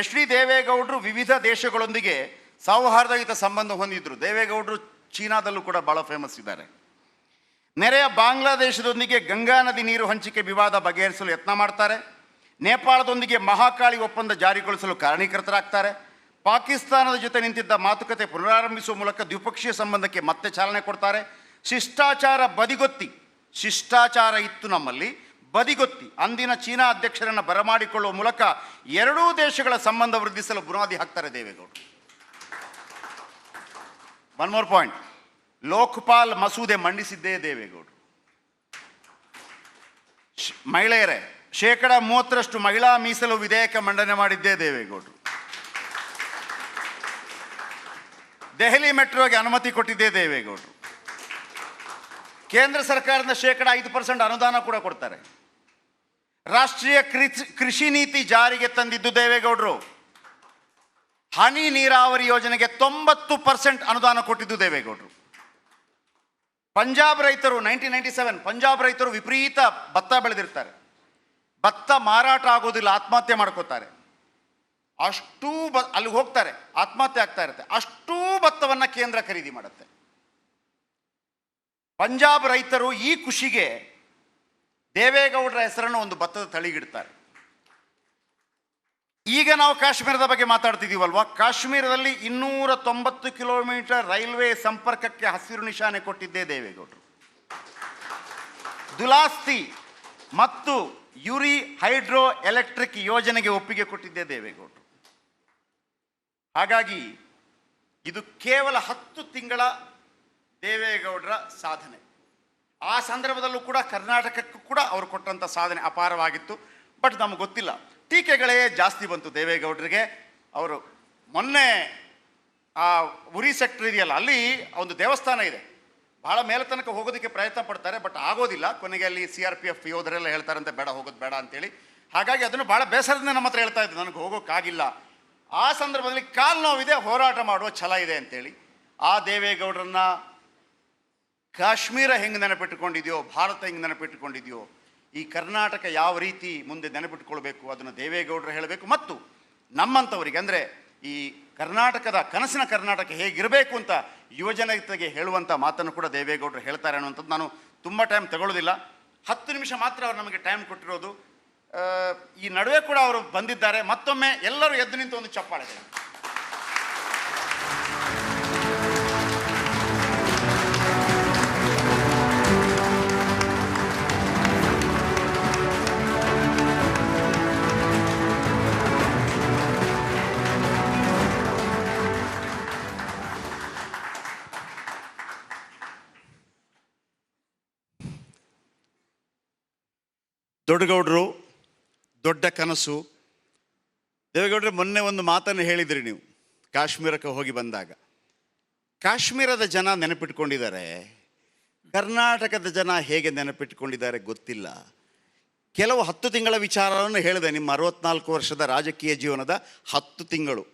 H D ದೇವೇಗೌಡರು ವಿವಿಧ ದೇಶಗಳೊಂದಿಗೆ ಸೌಹಾರ್ದಯುತ ಸಂಬಂಧ ಹೊಂದಿದ್ರು. ದೇವೇಗೌಡರು ಚೀನಾದಲ್ಲೂ ಕೂಡ ಭಾಳ ಫೇಮಸ್ ಇದ್ದಾರೆ. ನೆರೆಯ ಬಾಂಗ್ಲಾದೇಶದೊಂದಿಗೆ ಗಂಗಾ ನದಿ ನೀರು ಹಂಚಿಕೆ ವಿವಾದ ಬಗೆಹರಿಸಲು ಯತ್ನ ಮಾಡ್ತಾರೆ. ನೇಪಾಳದೊಂದಿಗೆ ಮಹಾಕಾಳಿ ಒಪ್ಪಂದ ಜಾರಿಗೊಳಿಸಲು ಕಾರಣೀಕರ್ತರಾಗ್ತಾರೆ. ಪಾಕಿಸ್ತಾನದ ಜೊತೆ ನಿಂತಿದ್ದ ಮಾತುಕತೆ ಪುನರಾರಂಭಿಸುವ ಮೂಲಕ ದ್ವಿಪಕ್ಷೀಯ ಸಂಬಂಧಕ್ಕೆ ಮತ್ತೆ ಚಾಲನೆ ಕೊಡ್ತಾರೆ. ಶಿಷ್ಟಾಚಾರ ಇತ್ತು ನಮ್ಮಲ್ಲಿ, ಬದಿಗೊತ್ತಿ ಅಂದಿನ ಚೀನಾ ಅಧ್ಯಕ್ಷರನ್ನು ಬರಮಾಡಿಕೊಳ್ಳುವ ಮೂಲಕ ಎರಡೂ ದೇಶಗಳ ಸಂಬಂಧ ವೃದ್ಧಿಸಲು ಬುನಾದಿ ಹಾಕ್ತಾರೆ ದೇವೇಗೌಡರು. ಒನ್ ಮೋರ್ ಪಾಯಿಂಟ್, ಲೋಕಪಾಲ್ ಮಸೂದೆ ಮಂಡಿಸಿದ್ದೇ ದೇವೇಗೌಡರು. ಮಹಿಳೆಯರೇ, 30% ಮಹಿಳಾ ಮೀಸಲು ವಿಧೇಯಕ ಮಂಡನೆ ಮಾಡಿದ್ದೇ ದೇವೇಗೌಡರು. ದೆಹಲಿ ಮೆಟ್ರೋಗೆ ಅನುಮತಿ ಕೊಟ್ಟಿದ್ದೇ ದೇವೇಗೌಡರು. ಕೇಂದ್ರ ಸರ್ಕಾರದಿಂದ 5% ಅನುದಾನ ಕೂಡ ಕೊಡ್ತಾರೆ. ರಾಷ್ಟ್ರೀಯ ಕೃಷಿ ನೀತಿ ಜಾರಿಗೆ ತಂದಿದ್ದು ದೇವೇಗೌಡರು. ಹನಿ ನೀರಾವರಿ ಯೋಜನೆಗೆ 90% ಅನುದಾನ ಕೊಟ್ಟಿದ್ದು ದೇವೇಗೌಡರು. ಪಂಜಾಬ್ ರೈತರು 1997 ಪಂಜಾಬ್ ರೈತರು ವಿಪರೀತ ಭತ್ತ ಬೆಳೆದಿರ್ತಾರೆ. ಭತ್ತ ಮಾರಾಟ ಆಗೋದಿಲ್ಲ, ಆತ್ಮಹತ್ಯೆ ಮಾಡ್ಕೋತಾರೆ. ಅಷ್ಟೂ ಅಲ್ಲಿಗೆ ಹೋಗ್ತಾರೆ, ಆತ್ಮಹತ್ಯೆ ಆಗ್ತಾ ಇರುತ್ತೆ. ಅಷ್ಟೂ ಭತ್ತವನ್ನು ಕೇಂದ್ರ ಖರೀದಿ ಮಾಡುತ್ತೆ. ಪಂಜಾಬ್ ರೈತರು ಈ ಖುಷಿಗೆ ದೇವೇಗೌಡರ ಹೆಸರನ್ನು ಒಂದು ಭತ್ತದ ತಳಿಗಿಡ್ತಾರೆ. ಈಗ ನಾವು ಕಾಶ್ಮೀರದ ಬಗ್ಗೆ ಮಾತಾಡ್ತಿದ್ದೀವಲ್ವಾ, ಕಾಶ್ಮೀರದಲ್ಲಿ 290 ಕಿಲೋಮೀಟರ್ ರೈಲ್ವೆ ಸಂಪರ್ಕಕ್ಕೆ ಹಸಿರು ನಿಶಾನೆ ಕೊಟ್ಟಿದ್ದೇ ದೇವೇಗೌಡರು. ದುಲಾಸ್ತಿ ಮತ್ತು ಯುರಿ ಹೈಡ್ರೋ ಎಲೆಕ್ಟ್ರಿಕ್ ಯೋಜನೆಗೆ ಒಪ್ಪಿಗೆ ಕೊಟ್ಟಿದ್ದೇ ದೇವೇಗೌಡರು. ಹಾಗಾಗಿ ಇದು ಕೇವಲ 10 ತಿಂಗಳ ದೇವೇಗೌಡರ ಸಾಧನೆ. ಆ ಸಂದರ್ಭದಲ್ಲೂ ಕೂಡ ಕರ್ನಾಟಕಕ್ಕೂ ಕೂಡ ಅವರು ಕೊಟ್ಟಂಥ ಸಾಧನೆ ಅಪಾರವಾಗಿತ್ತು. ಬಟ್ ನಮಗೆ ಗೊತ್ತಿಲ್ಲ, ಟೀಕೆಗಳೇ ಜಾಸ್ತಿ ಬಂತು ದೇವೇಗೌಡರಿಗೆ. ಅವರು ಮೊನ್ನೆ ಆ ಉರಿ ಸೆಕ್ಟರ್ ಇದೆಯಲ್ಲ, ಅಲ್ಲಿ ಒಂದು ದೇವಸ್ಥಾನ ಇದೆ, ಭಾಳ ಮೇಲೆ ತನಕ ಹೋಗೋದಕ್ಕೆ ಪ್ರಯತ್ನ ಪಡ್ತಾರೆ, ಬಟ್ ಆಗೋದಿಲ್ಲ. ಕೊನೆಗೆ ಅಲ್ಲಿ CRPF ಯೋಧರೆಲ್ಲ ಹೇಳ್ತಾರಂತೆ ಬೇಡ, ಹೋಗೋದು ಬೇಡ ಅಂತೇಳಿ. ಹಾಗಾಗಿ ಅದನ್ನು ಭಾಳ ಬೇಸರದಿಂದ ನಮ್ಮ ಹತ್ರ ಹೇಳ್ತಾ ಇದ್ದೆ, ನನಗೆ ಹೋಗೋಕ್ಕಾಗಿಲ್ಲ. ಆ ಸಂದರ್ಭದಲ್ಲಿ ಕಾಲು ನೋವಿದೆ, ಹೋರಾಟ ಮಾಡುವ ಛಲ ಇದೆ ಅಂತೇಳಿ. ಆ ದೇವೇಗೌಡರನ್ನ ಕಾಶ್ಮೀರ ಹೆಂಗೆ ನೆನಪಿಟ್ಟುಕೊಂಡಿದೆಯೋ, ಭಾರತ ಹೆಂಗೆ ನೆನಪಿಟ್ಟುಕೊಂಡಿದೆಯೋ, ಈ ಕರ್ನಾಟಕ ಯಾವ ರೀತಿ ಮುಂದೆ ನೆನಪಿಟ್ಕೊಳ್ಬೇಕು ಅದನ್ನು ದೇವೇಗೌಡರು ಹೇಳಬೇಕು. ಮತ್ತು ನಮ್ಮಂಥವರಿಗೆ, ಅಂದರೆ ಈ ಕರ್ನಾಟಕದ ಕನಸಿನ ಕರ್ನಾಟಕ ಹೇಗಿರಬೇಕು ಅಂತ ಯುವಜನತೆಗೆ ಹೇಳುವಂಥ ಮಾತನ್ನು ಕೂಡ ದೇವೇಗೌಡರು ಹೇಳ್ತಾರೆ ಅನ್ನುವಂಥದ್ದು. ನಾನು ತುಂಬ ಟೈಮ್ ತಗೊಳ್ಳೋದಿಲ್ಲ, 10 ನಿಮಿಷ ಮಾತ್ರ ಅವರು ನಮಗೆ ಟೈಮ್ ಕೊಟ್ಟಿರೋದು. ಈ ನಡುವೆ ಕೂಡ ಅವರು ಬಂದಿದ್ದಾರೆ. ಮತ್ತೊಮ್ಮೆ ಎಲ್ಲರೂ ಎದ್ದು ನಿಂತು ಒಂದು ಚಪ್ಪಾಳೆ. ದೊಡ್ಡಗೌಡರು, ದೊಡ್ಡ ಕನಸು. ದೇವೇಗೌಡರು ಮೊನ್ನೆ ಒಂದು ಮಾತನ್ನು ಹೇಳಿದ್ರಿ ನೀವು, ಕಾಶ್ಮೀರಕ್ಕೆ ಹೋಗಿ ಬಂದಾಗ. ಕಾಶ್ಮೀರದ ಜನ ನೆನಪಿಟ್ಕೊಂಡಿದ್ದಾರೆ, ಕರ್ನಾಟಕದ ಜನ ಹೇಗೆ ನೆನಪಿಟ್ಕೊಂಡಿದ್ದಾರೆ ಗೊತ್ತಿಲ್ಲ. ಕೆಲವು 10 ತಿಂಗಳ ವಿಚಾರವನ್ನು ಹೇಳಿದೆ. ನಿಮ್ಮ 64 ವರ್ಷದ ರಾಜಕೀಯ ಜೀವನದ 10 ತಿಂಗಳು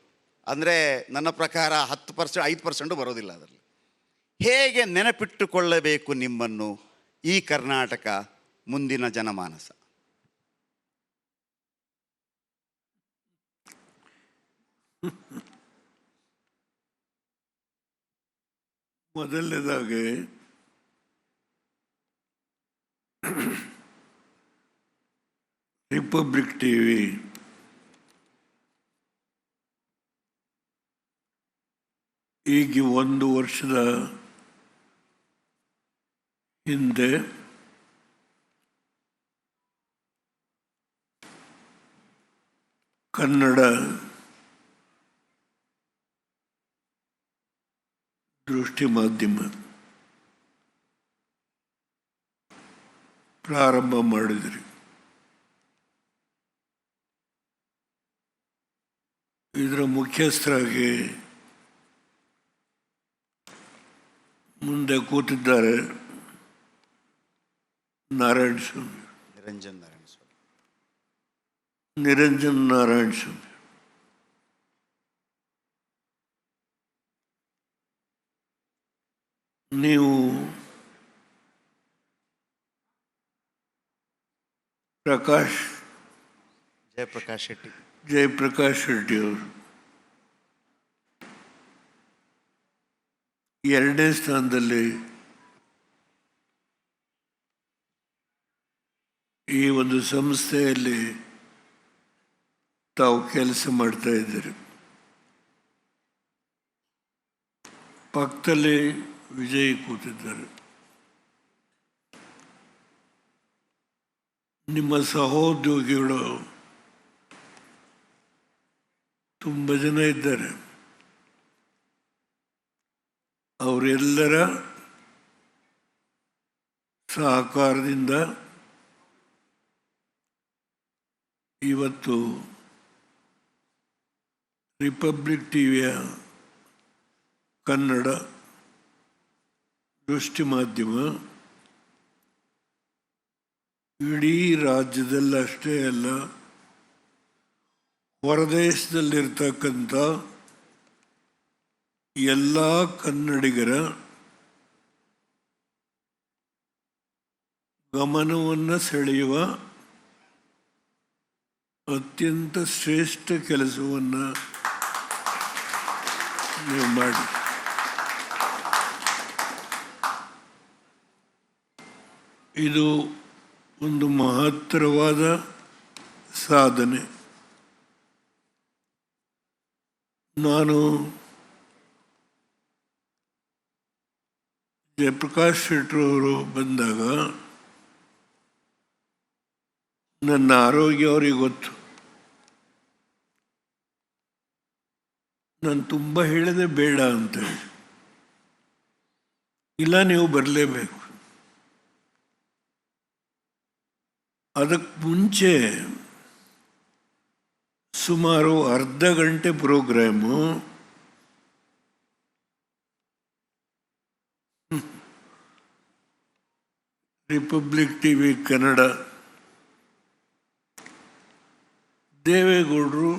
ಅಂದರೆ ನನ್ನ ಪ್ರಕಾರ 10%, 5% ಬರೋದಿಲ್ಲ ಅದರಲ್ಲಿ. ಹೇಗೆ ನೆನಪಿಟ್ಟುಕೊಳ್ಳಬೇಕು ನಿಮ್ಮನ್ನು ಈ ಕರ್ನಾಟಕ, ಮುಂದಿನ ಜನಮಾನಸ? ಮೊದಲನೇದಾಗಿ ರಿಪಬ್ಲಿಕ್ ಟಿವಿ ಈಗ 1 ವರ್ಷದ ಹಿಂದೆ ಕನ್ನಡ ದೃಷ್ಟಿ ಮಾಧ್ಯಮ ಪ್ರಾರಂಭ ಮಾಡಿದ್ರಿ. ಇದರ ಮುಖ್ಯಸ್ಥರಾಗಿ ಮುಂದೆ ಕೂತಿದ್ದಾರೆ ನಿರಂಜನ್ ನಾರಾಯಣ ಸ್ವಾಮಿ. ನೀವು ಜಯಪ್ರಕಾಶ್ ಶೆಟ್ಟಿ ಜಯಪ್ರಕಾಶ್ ಶೆಟ್ಟಿ ಅವರು 2ನೇ ಸ್ಥಾನದಲ್ಲಿ ಈ ಒಂದು ಸಂಸ್ಥೆಯಲ್ಲಿ ತಾವು ಕೆಲಸ ಮಾಡ್ತಾ ಇದ್ದೀರಿ. ಪಕ್ಕದಲ್ಲಿ ವಿಜಯ್ ಕೂತಿದ್ದಾರೆ. ನಿಮ್ಮ ಸಹೋದ್ಯೋಗಿಗಳು ತುಂಬ ಜನ ಇದ್ದಾರೆ. ಅವರೆಲ್ಲರ ಸಹಕಾರದಿಂದ ಇವತ್ತು ರಿಪಬ್ಲಿಕ್ ಟಿವಿಯ ಕನ್ನಡ ದೃಷ್ಟಿ ಮಾಧ್ಯಮ ಇಡೀ ರಾಜ್ಯದಲ್ಲಷ್ಟೇ ಅಲ್ಲ, ಹೊರದೇಶದಲ್ಲಿರ್ತಕ್ಕಂಥ ಎಲ್ಲ ಕನ್ನಡಿಗರ ಗಮನವನ್ನು ಸೆಳೆಯುವ ಅತ್ಯಂತ ಶ್ರೇಷ್ಠ ಕೆಲಸವನ್ನು ನೀವು ಮಾಡಿ. ಇದು ಒಂದು ಮಹತ್ತರವಾದ ಸಾಧನೆ. ನಾನು ಜಯಪ್ರಕಾಶ್ ಶೆಟ್ಟರವರು ಬಂದಾಗ ನನ್ನ ಆರೋಗ್ಯ ಅವರಿಗೆ ಗೊತ್ತು. ನಾನು ತುಂಬ ಹೇಳಿದೆ ಬೇಡ ಅಂತ. ಇಲ್ಲ, ನೀವು ಬರಲೇಬೇಕು. ಅದಕ್ಕೆ ಮುಂಚೆ ಸುಮಾರು ಅರ್ಧ ಗಂಟೆ ಪ್ರೋಗ್ರಾಮು ರಿಪಬ್ಲಿಕ್ ಟಿವಿ ಕನ್ನಡ ದೇವೇಗೌಡರು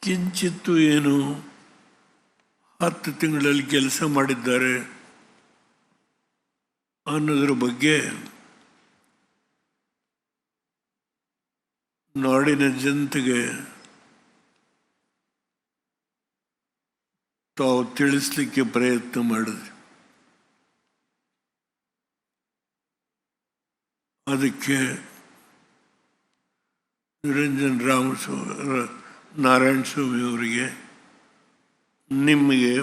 ಕಿಂಚಿತ್ತು ಏನು 10 ತಿಂಗಳಲ್ಲಿ ಕೆಲಸ ಮಾಡಿದ್ದಾರೆ ಅನ್ನೋದ್ರ ಬಗ್ಗೆ ನಾಡಿನ ಜನತೆಗೆ ತಾವು ತಿಳಿಸ್ಲಿಕ್ಕೆ ಪ್ರಯತ್ನ ಮಾಡಿದ್ರಿ. ಅದಕ್ಕೆ ನಿರಂಜನ್ ನಾರಾಯಣ ಸ್ವಾಮಿ ಅವರಿಗೆ, ನಿಮಗೆ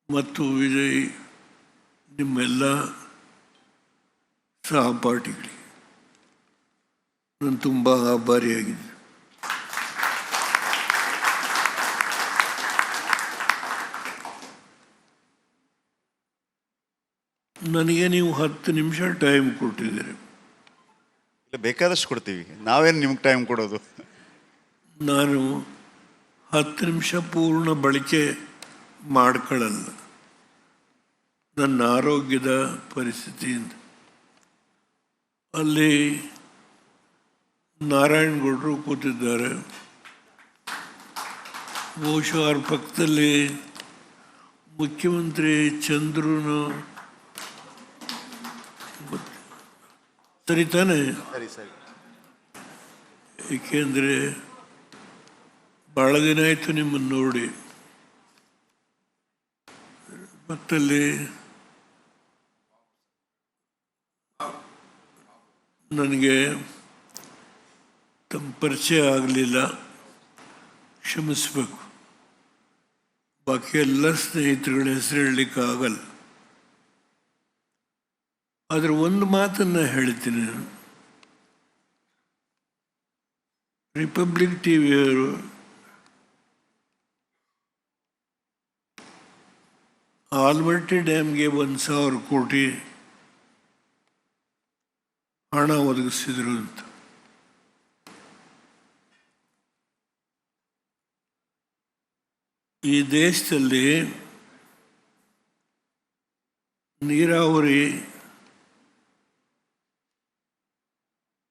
ಮತ್ತು ವಿಜಯ್, ನಿಮ್ಮೆಲ್ಲ ಸಹಪಾಠಿಗಳಿಗೆ ನಾನು ತುಂಬ ಆಭಾರಿಯಾಗಿದ್ದೆ. ನನಗೆ ನೀವು 10 ನಿಮಿಷ ಟೈಮ್ ಕೊಟ್ಟಿದ್ದೀರಿ. ಇಲ್ಲ, ಬೇಕಾದಷ್ಟು ಕೊಡ್ತೀವಿ. ನಾವೇನು ನಿಮ್ಗೆ ಟೈಮ್ ಕೊಡೋದು? ನಾನು 10 ನಿಮಿಷ ಪೂರ್ಣ ಬಳಕೆ ಮಾಡ್ಕೊಳ್ಳಲ್ಲ. ನನ್ನ ಆರೋಗ್ಯದ ಪರಿಸ್ಥಿತಿಯಿಂದ ಅಲ್ಲಿ ನಾರಾಯಣಗೌಡರು ಕೂತಿದ್ದಾರೆ. ಬಹುಶಃ ಅವ್ರ ಪಕ್ಕದಲ್ಲಿ ಮುಖ್ಯಮಂತ್ರಿ ಚಂದ್ರನು, ಸರಿ ತಾನೆ? ಸರಿ ಸರಿ. ಏಕೆಂದರೆ ಭಾಳ ದಿನ ಆಯಿತು ನಿಮ್ಮನ್ನು ನೋಡಿ. ಮತ್ತಲ್ಲಿ ನನಗೆ ತಮ್ಮ ಪರಿಚಯ ಆಗಲಿಲ್ಲ, ಕ್ಷಮಿಸಬೇಕು. ಬಾಕಿ ಎಲ್ಲ ಸ್ನೇಹಿತರುಗಳ ಹೆಸರು ಹೇಳಲಿಕ್ಕಾಗಲ್ಲ. ಆದರೆ ಒಂದು ಮಾತನ್ನು ಹೇಳ್ತೀನಿ. ರಿಪಬ್ಲಿಕ್ ಟಿವಿಯವರು ಆಲ್ಮಟ್ಟಿ ಡ್ಯಾಮ್ಗೆ 1,000 ಕೋಟಿ ಹಣ ಒದಗಿಸಿದ್ರು ಅಂತ. ಈ ದೇಶದಲ್ಲಿ ನೀರಾವರಿ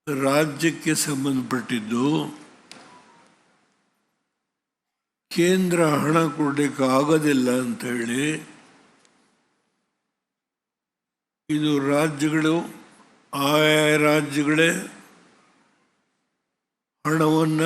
ರಾಜ್ಯಕ್ಕೆ ಸಂಬಂಧಪಟ್ಟಿದ್ದು, ಕೇಂದ್ರ ಹಣ ಕೊಡಲಿಕ್ಕೆ ಆಗೋದಿಲ್ಲ ಅಂತ ಹೇಳಿ ಇದು ರಾಜ್ಯಗಳು, ಆಯಾ ರಾಜ್ಯಗಳೇ ಹಣವನ್ನು